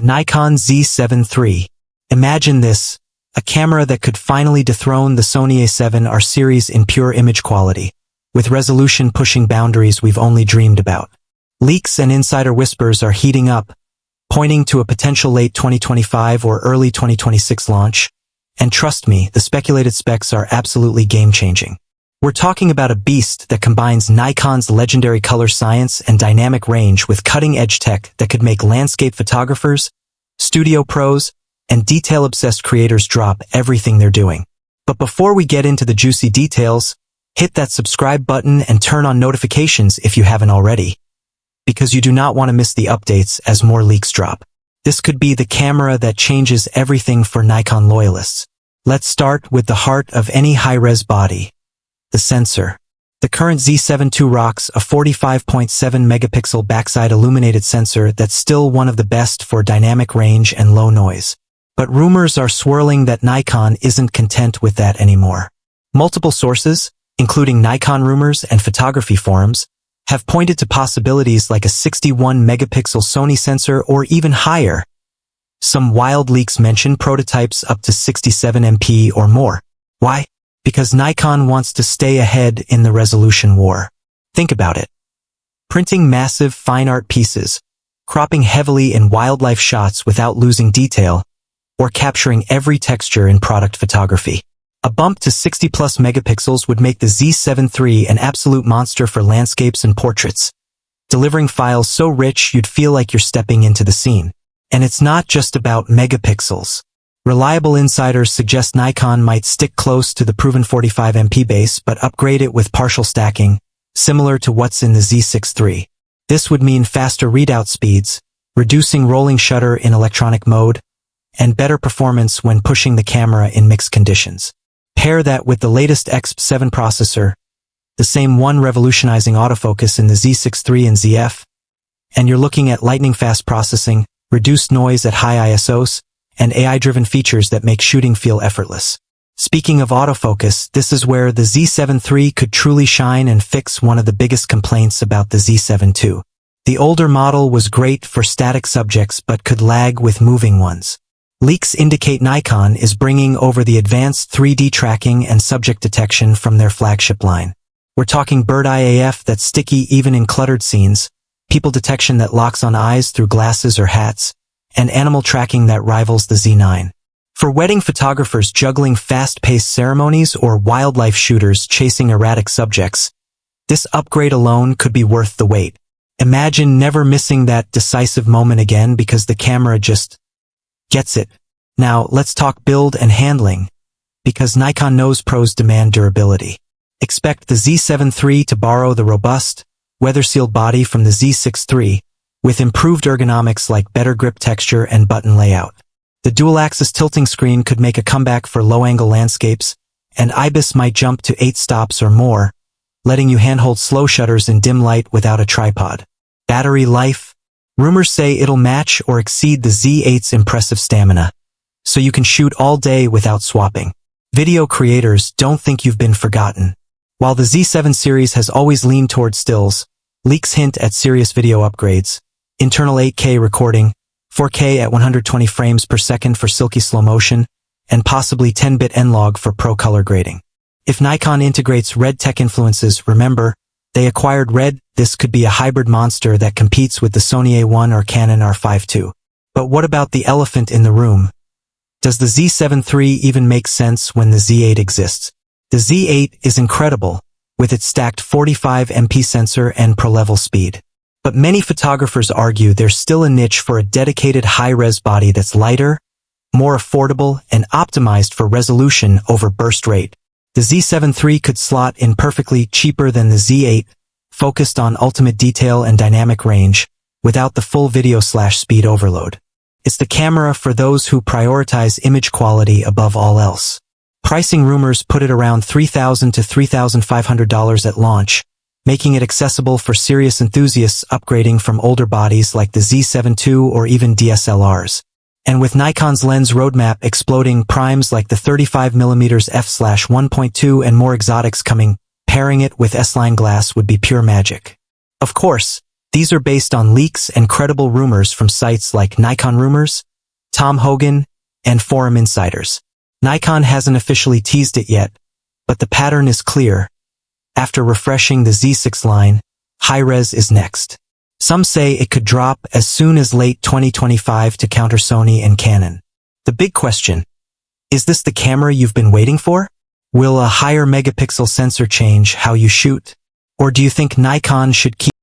The Nikon Z7 III. Imagine this, a camera that could finally dethrone the Sony A7R series in pure image quality, with resolution pushing boundaries we've only dreamed about. Leaks and insider whispers are heating up, pointing to a potential late 2025 or early 2026 launch, and trust me, the speculated specs are absolutely game-changing. We're talking about a beast that combines Nikon's legendary color science and dynamic range with cutting-edge tech that could make landscape photographers, studio pros, and detail-obsessed creators drop everything they're doing. But before we get into the juicy details, hit that subscribe button and turn on notifications if you haven't already, because you do not want to miss the updates as more leaks drop. This could be the camera that changes everything for Nikon loyalists. Let's start with the heart of any high-res body. The sensor. The current Z7 II rocks a 45.7 megapixel backside illuminated sensor that's still one of the best for dynamic range and low noise. But rumors are swirling that Nikon isn't content with that anymore. Multiple sources, including Nikon rumors and photography forums, have pointed to possibilities like a 61 megapixel Sony sensor or even higher. Some wild leaks mention prototypes up to 67 MP or more. Why? Because Nikon wants to stay ahead in the resolution war. Think about it. Printing massive fine art pieces, cropping heavily in wildlife shots without losing detail, or capturing every texture in product photography. A bump to 60 plus megapixels would make the Z7 III an absolute monster for landscapes and portraits, delivering files so rich you'd feel like you're stepping into the scene. And it's not just about megapixels. Reliable insiders suggest Nikon might stick close to the proven 45 MP base but upgrade it with partial stacking, similar to what's in the Z6 III. This would mean faster readout speeds, reducing rolling shutter in electronic mode, and better performance when pushing the camera in mixed conditions. Pair that with the latest Expeed processor, the same one revolutionizing autofocus in the Z6 III and ZF, and you're looking at lightning-fast processing, reduced noise at high ISOs, and AI-driven features that make shooting feel effortless. Speaking of autofocus, this is where the Z7 III could truly shine and fix one of the biggest complaints about the Z7 II. The older model was great for static subjects but could lag with moving ones. Leaks indicate Nikon is bringing over the advanced 3D tracking and subject detection from their flagship line. We're talking bird-eye AF that's sticky even in cluttered scenes, people detection that locks on eyes through glasses or hats, and animal tracking that rivals the Z9. For wedding photographers juggling fast-paced ceremonies or wildlife shooters chasing erratic subjects, this upgrade alone could be worth the wait. Imagine never missing that decisive moment again because the camera just gets it. Now, let's talk build and handling, because Nikon knows pros demand durability. Expect the Z7 III to borrow the robust, weather-sealed body from the Z6 III, with improved ergonomics like better grip texture and button layout. The dual-axis tilting screen could make a comeback for low-angle landscapes, and IBIS might jump to 8 stops or more, letting you handhold slow shutters in dim light without a tripod. Battery life. Rumors say it'll match or exceed the Z8's impressive stamina, so you can shoot all day without swapping. Video creators, don't think you've been forgotten. While the Z7 series has always leaned toward stills, leaks hint at serious video upgrades. Internal 8K recording, 4K at 120 frames per second for silky slow motion, and possibly 10-bit N-Log for pro color grading. If Nikon integrates RED tech influences, remember, they acquired RED, this could be a hybrid monster that competes with the Sony A1 or Canon R5 II. But what about the elephant in the room? Does the Z7 III even make sense when the Z8 exists? The Z8 is incredible, with its stacked 45 MP sensor and pro-level speed. But many photographers argue there's still a niche for a dedicated high-res body that's lighter, more affordable, and optimized for resolution over burst rate. The Z7 III could slot in perfectly, cheaper than the Z8, focused on ultimate detail and dynamic range, without the full video/speed overload. It's the camera for those who prioritize image quality above all else. Pricing rumors put it around $3,000 to $3,500 at launch, making it accessible for serious enthusiasts upgrading from older bodies like the Z7 II or even DSLRs. And with Nikon's lens roadmap exploding, primes like the 35mm f/1.2 and more exotics coming, pairing it with S-line glass would be pure magic. Of course, These are based on leaks and credible rumors from sites like Nikon Rumors, Tom Hogan, and Forum Insiders. Nikon hasn't officially teased it yet, but the pattern is clear. After refreshing the Z6 line, high-res is next. Some say it could drop as soon as late 2025 to counter Sony and Canon. The big question: is this the camera you've been waiting for? Will a higher megapixel sensor change how you shoot? Or do you think Nikon should keep